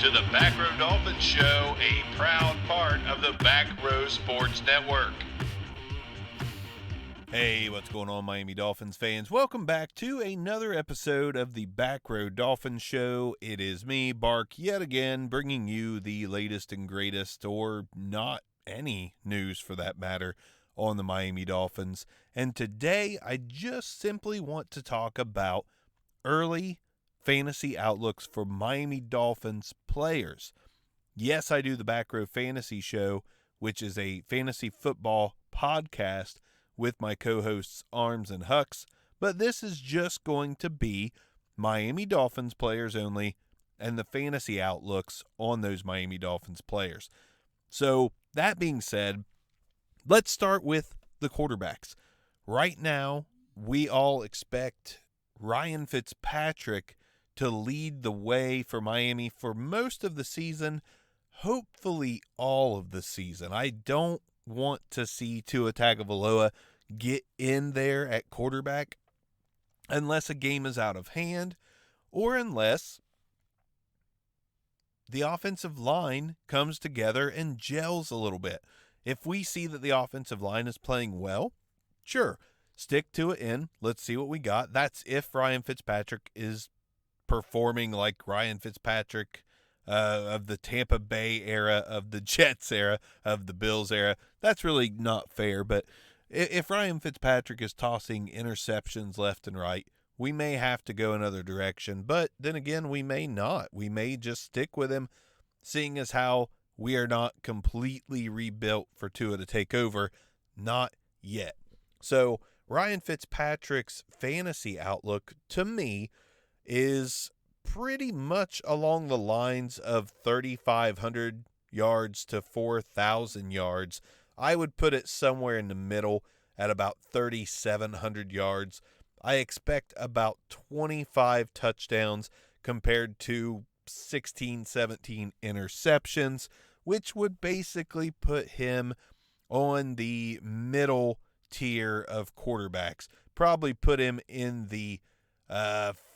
to the Back Row Dolphins Show, a proud part of the Back Row Sports Network. Hey, what's going on, Miami Dolphins fans? Welcome back to another episode of the Back Row Dolphins Show. It is me, Bark, yet again, bringing you the latest and greatest, or not any news for that matter, on the Miami Dolphins. And today, I just simply want to talk about early fantasy outlooks for Miami Dolphins players. Yes, I do the Back Row Fantasy Show, which is a fantasy football podcast with my co-hosts Arms and Hucks, but this is just going to be Miami Dolphins players only and the fantasy outlooks on those Miami Dolphins players. So that being said, let's start with the quarterbacks. Right now, we all expect Ryan Fitzpatrick to lead the way for Miami for most of the season, hopefully all of the season. I don't want to see Tua Tagovailoa get in there at quarterback unless a game is out of hand or unless the offensive line comes together and gels a little bit. If we see that the offensive line is playing well, sure, stick to it in. Let's see what we got. That's if Ryan Fitzpatrick is performing like Ryan Fitzpatrick of the Tampa Bay era, of the Jets era, of the Bills era. That's really not fair, but if Ryan Fitzpatrick is tossing interceptions left and right, we may have to go another direction, but then again, we may not. We may just stick with him, seeing as how we are not completely rebuilt for Tua to take over. Not yet. So Ryan Fitzpatrick's fantasy outlook, to me, is pretty much along the lines of 3,500 yards to 4,000 yards. I would put it somewhere in the middle at about 3,700 yards. I expect about 25 touchdowns compared to 16, 17 interceptions, which would basically put him on the middle tier of quarterbacks. Probably put him in the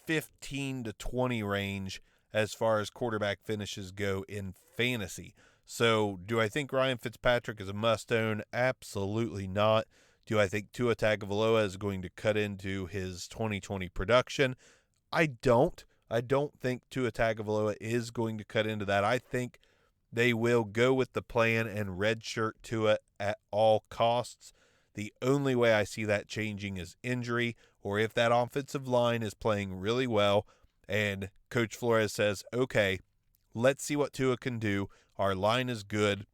15 to 20 range as far as quarterback finishes go in fantasy. So do I think Ryan Fitzpatrick is a must-own? Absolutely not. Do I think Tua Tagovailoa is going to cut into his 2020 production? I don't. I don't think Tua Tagovailoa is going to cut into that. I think they will go with the plan and redshirt Tua at all costs. The only way I see that changing is injury, or if that offensive line is playing really well and Coach Flores says, okay, let's see what Tua can do. Our line is good.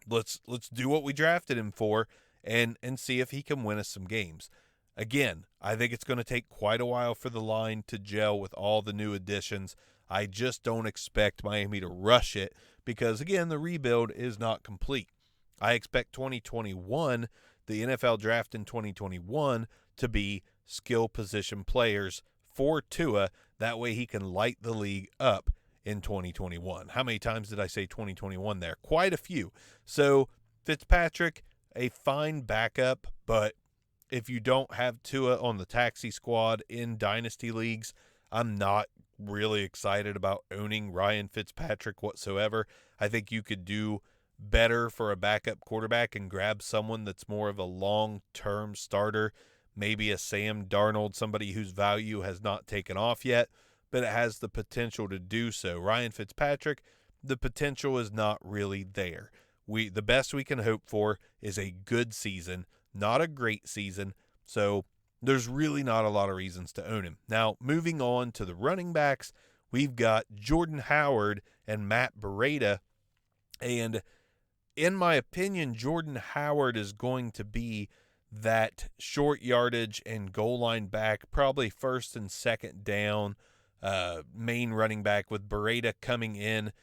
Let's do what we drafted him for and see if he can win us some games. Again, I think it's going to take quite a while for the line to gel with all the new additions. I just don't expect Miami to rush it because, again, the rebuild is not complete. I expect 2021, the NFL draft in 2021, to be skill position players for Tua. That way he can light the league up in 2021. How many times did I say 2021 there? Quite a few. So Fitzpatrick, a fine backup, but if you don't have Tua on the taxi squad in dynasty leagues, I'm not really excited about owning Ryan Fitzpatrick whatsoever. I think you could do better for a backup quarterback and grab someone that's more of a long-term starter, maybe a Sam Darnold, somebody whose value has not taken off yet, but it has the potential to do so. Ryan Fitzpatrick, the potential is not really there. The best we can hope for is a good season, not a great season, so there's really not a lot of reasons to own him. Now, moving on to the running backs, we've got Jordan Howard and Matt Breida, and in my opinion, Jordan Howard is going to be that short yardage and goal line back, probably first and second down, main running back, with Breida coming in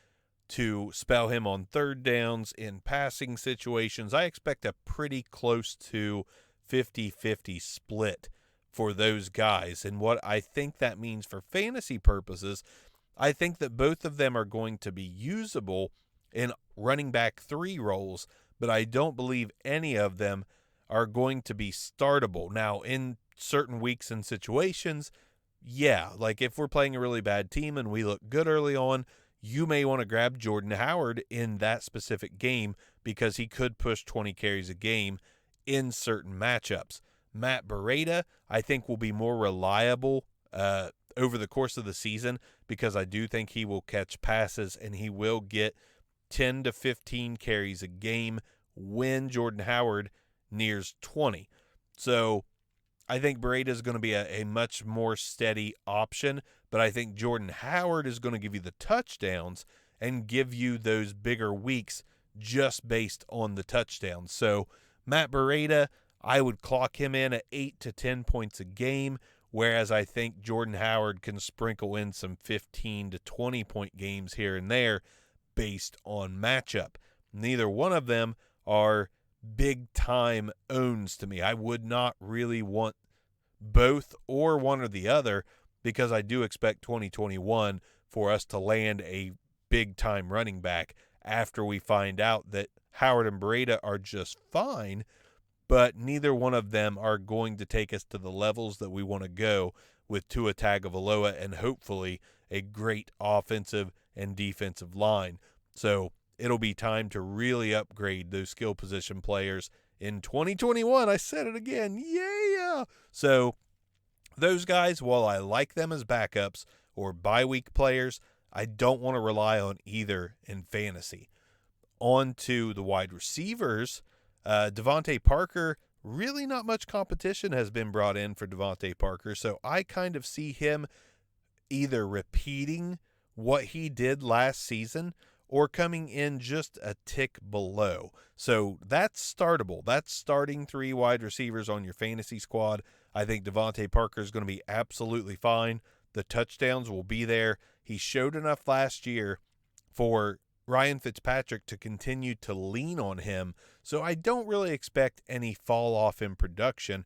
to spell him on third downs in passing situations. I expect a pretty close to 50-50 split for those guys. And what I think that means for fantasy purposes, I think that both of them are going to be usable in running back 3 roles, but I don't believe any of them are going to be startable. Now, in certain weeks and situations, yeah, like if we're playing a really bad team and we look good early on, you may want to grab Jordan Howard in that specific game because he could push 20 carries a game in certain matchups. Matt Breida, I think, will be more reliable over the course of the season because I do think he will catch passes and he will get 10 to 15 carries a game when Jordan Howard nears 20. So I think Breida is going to be a much more steady option, but I think Jordan Howard is going to give you the touchdowns and give you those bigger weeks just based on the touchdowns. So Matt Breida, I would clock him in at 8 to 10 points a game, whereas I think Jordan Howard can sprinkle in some 15 to 20 point games here and there based on matchup. Neither one of them are big-time owns to me. I would not really want both or one or the other because I do expect 2021 for us to land a big-time running back after we find out that Howard and Breida are just fine, but neither one of them are going to take us to the levels that we want to go with Tua Tagovailoa and hopefully a great offensive and defensive line. So it'll be time to really upgrade those skill position players in 2021. I said it again. Yeah. So those guys, while I like them as backups or bye-week players, I don't want to rely on either in fantasy. On to the wide receivers. Devontae Parker, really not much competition has been brought in for Devontae Parker, so I kind of see him either repeating what he did last season or coming in just a tick below. So that's startable. That's starting 3 wide receivers on your fantasy squad. I think Devontae Parker is going to be absolutely fine. The touchdowns will be there. He showed enough last year for Ryan Fitzpatrick to continue to lean on him, so I don't really expect any fall off in production.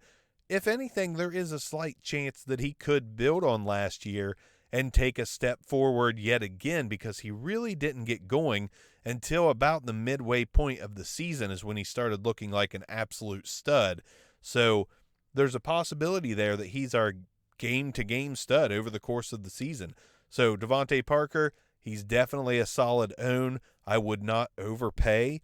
If anything, there is a slight chance that he could build on last year and take a step forward yet again because he really didn't get going until about the midway point of the season is when he started looking like an absolute stud. So there's a possibility there that he's our game-to-game stud over the course of the season. So Devontae Parker, he's definitely a solid own. I would not overpay.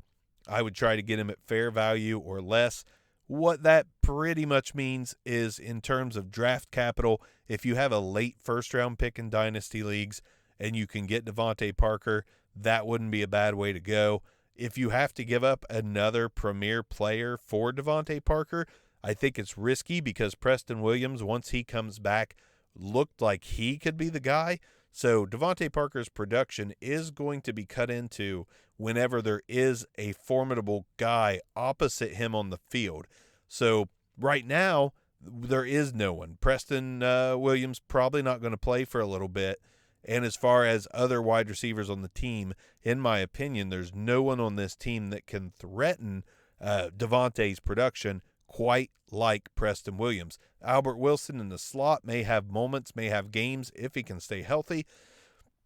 I would try to get him at fair value or less. What that pretty much means is in terms of draft capital, if you have a late first-round pick in dynasty leagues and you can get Devontae Parker, that wouldn't be a bad way to go. If you have to give up another premier player for Devontae Parker, I think it's risky because Preston Williams, once he comes back, looked like he could be the guy. So Devontae Parker's production is going to be cut into whenever there is a formidable guy opposite him on the field. So right now, there is no one. Preston Williams probably not going to play for a little bit. And as far as other wide receivers on the team, in my opinion, there's no one on this team that can threaten Devontae's production quite like Preston Williams. Albert Wilson in the slot may have moments, may have games if he can stay healthy,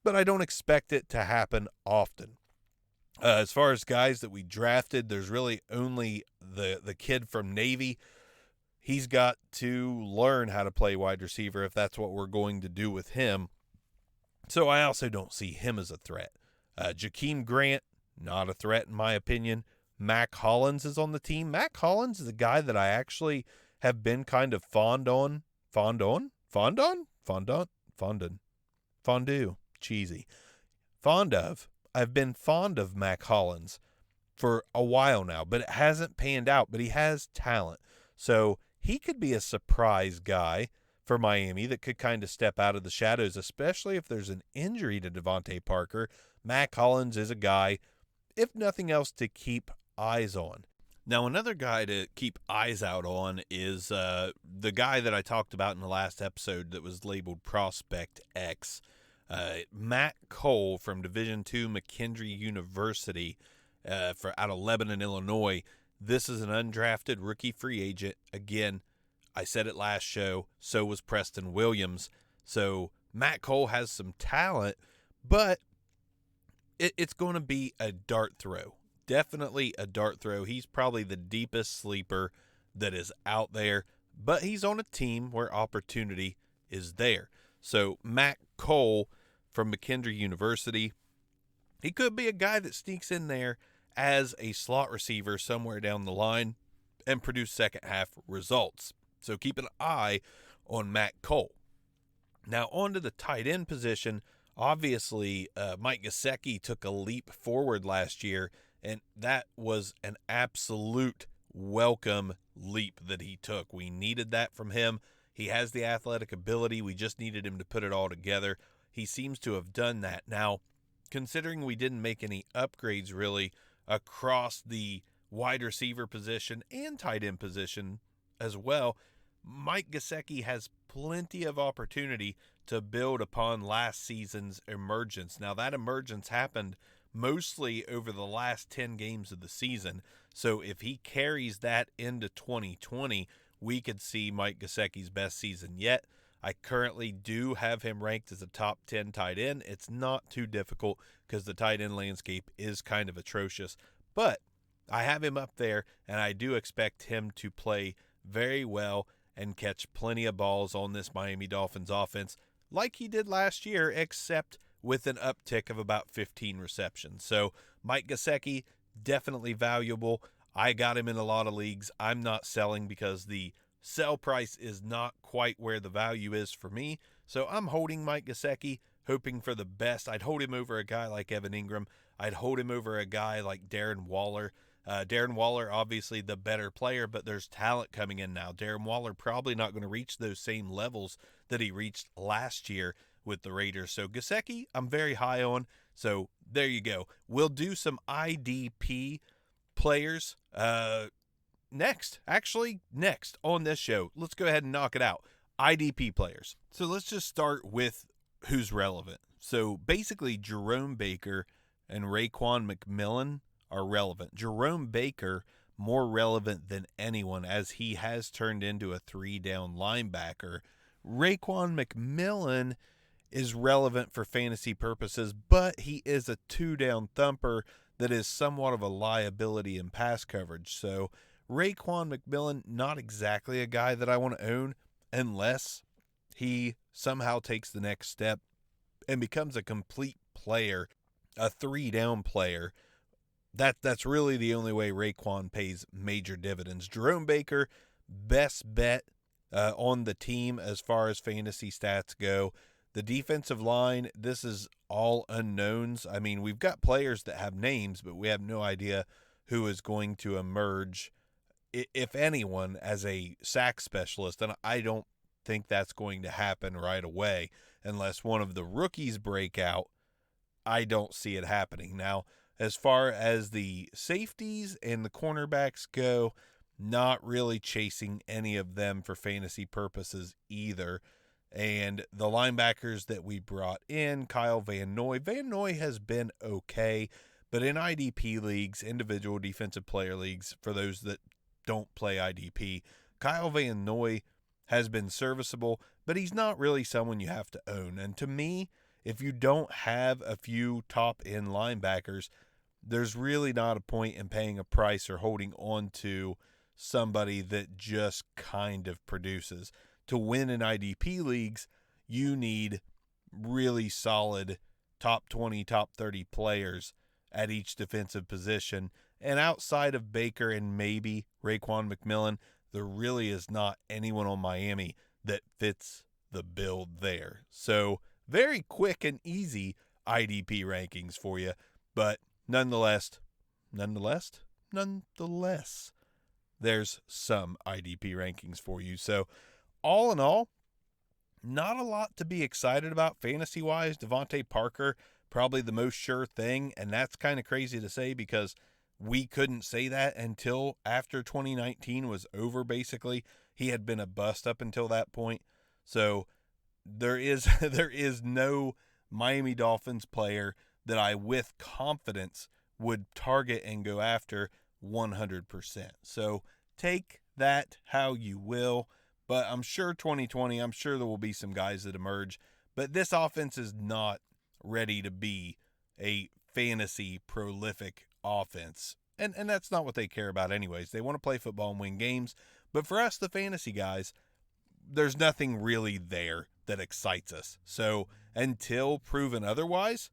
but I don't expect it to happen often. As far as guys that we drafted, there's really only the kid from Navy. He's got to learn how to play wide receiver if that's what we're going to do with him. So I also don't see him as a threat. Jakeem Grant, not a threat in my opinion. Mac Hollins is on the team. Mac Hollins is a guy that I actually have been kind of fondue, cheesy. Fond of. I've been fond of Mac Hollins for a while now, but it hasn't panned out, but he has talent. So he could be a surprise guy for Miami that could kind of step out of the shadows, especially if there's an injury to Devontae Parker. Mac Hollins is a guy, if nothing else, to keep eyes on. Now, another guy to keep eyes out on is the guy that I talked about in the last episode that was labeled Prospect X. Matt Cole from Division II McKendree University out of Lebanon, Illinois. This is an undrafted rookie free agent. Again, I said it last show, so was Preston Williams. So Matt Cole has some talent, but it's going to be a dart throw. Definitely a dart throw. He's probably the deepest sleeper that is out there, but he's on a team where opportunity is there. So Matt Cole from McKendree University, He could be a guy that sneaks in there as a slot receiver somewhere down the line and produce second half results. So keep an eye on Matt Cole. Now, on to the tight end position. Obviously, Mike Gesicki took a leap forward last year, and that was an absolute welcome leap that he took. We needed that from him. He has the athletic ability. We just needed him to put it all together. He seems to have done that. Now, considering we didn't make any upgrades really across the wide receiver position and tight end position as well, Mike Gesicki has plenty of opportunity to build upon last season's emergence. Now, that emergence happened mostly over the last 10 games of the season. So if he carries that into 2020, we could see Mike Gesicki's best season yet. I currently do have him ranked as a top 10 tight end. It's not too difficult because the tight end landscape is kind of atrocious. But I have him up there, and I do expect him to play very well and catch plenty of balls on this Miami Dolphins offense like he did last year, except with an uptick of about 15 receptions. So Mike Gesicki, definitely valuable. I got him in a lot of leagues. I'm not selling because the sell price is not quite where the value is for me. So I'm holding Mike Gesicki, hoping for the best. I'd hold him over a guy like Evan Ingram. I'd hold him over a guy like Darren Waller. Darren Waller, obviously the better player, but there's talent coming in now. Darren Waller probably not going to reach those same levels that he reached last year with the Raiders. So Gesicki, I'm very high on. So there you go. We'll do some IDP players next on this show. Let's go ahead and knock it out. IDP players. So let's just start with who's relevant. So basically Jerome Baker and Raekwon McMillan are relevant. Jerome Baker more relevant than anyone as he has turned into a 3-down linebacker. Raekwon McMillan is relevant for fantasy purposes, but he is a 2-down thumper that is somewhat of a liability in pass coverage. So Raekwon McMillan, not exactly a guy that I want to own unless he somehow takes the next step and becomes a complete player, a 3-down player. That's really the only way Raekwon pays major dividends. Jerome Baker, best bet on the team as far as fantasy stats go. The defensive line, this is all unknowns. I mean, we've got players that have names, but we have no idea who is going to emerge, if anyone, as a sack specialist. And I don't think that's going to happen right away unless one of the rookies break out. I don't see it happening. Now, as far as the safeties and the cornerbacks go, not really chasing any of them for fantasy purposes either. And the linebackers that we brought in, Kyle Van Noy. Van Noy has been okay, but in IDP leagues, individual defensive player leagues, for those that don't play IDP, Kyle Van Noy has been serviceable, but he's not really someone you have to own. And to me, if you don't have a few top-end linebackers, there's really not a point in paying a price or holding on to somebody that just kind of produces. To win in IDP leagues, you need really solid top 20, top 30 players at each defensive position. And outside of Baker and maybe Raekwon McMillan, there really is not anyone on Miami that fits the build there. So very quick and easy IDP rankings for you. But nonetheless, there's some IDP rankings for you. So all in all, not a lot to be excited about fantasy-wise. Devontae Parker, probably the most sure thing, and that's kind of crazy to say because we couldn't say that until after 2019 was over, basically. He had been a bust up until that point. So there is no Miami Dolphins player that I, with confidence, would target and go after 100%. So take that how you will. But I'm sure 2020, I'm sure there will be some guys that emerge. But this offense is not ready to be a fantasy prolific offense. And that's not what they care about anyways. They want to play football and win games. But for us, the fantasy guys, there's nothing really there that excites us. So until proven otherwise,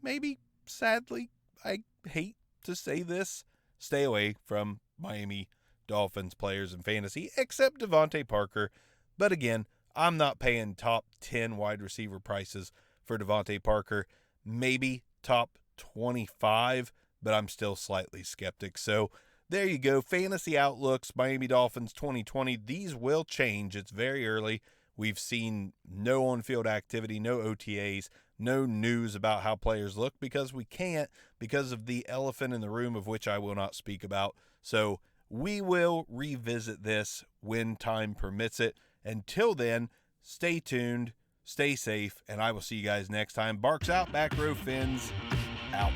maybe sadly, I hate to say this, stay away from Miami Dolphins players in fantasy, except Devontae Parker. But again, I'm not paying top 10 wide receiver prices for Devontae Parker. Maybe top 25, but I'm still slightly skeptic. So there you go. Fantasy outlooks, Miami Dolphins 2020. These will change. It's very early. We've seen no on-field activity, no OTAs, no news about how players look because we can't, because of the elephant in the room of which I will not speak about. So we will revisit this when time permits it. Until then, stay tuned, stay safe, and I will see you guys next time. Barks out, back row fins out.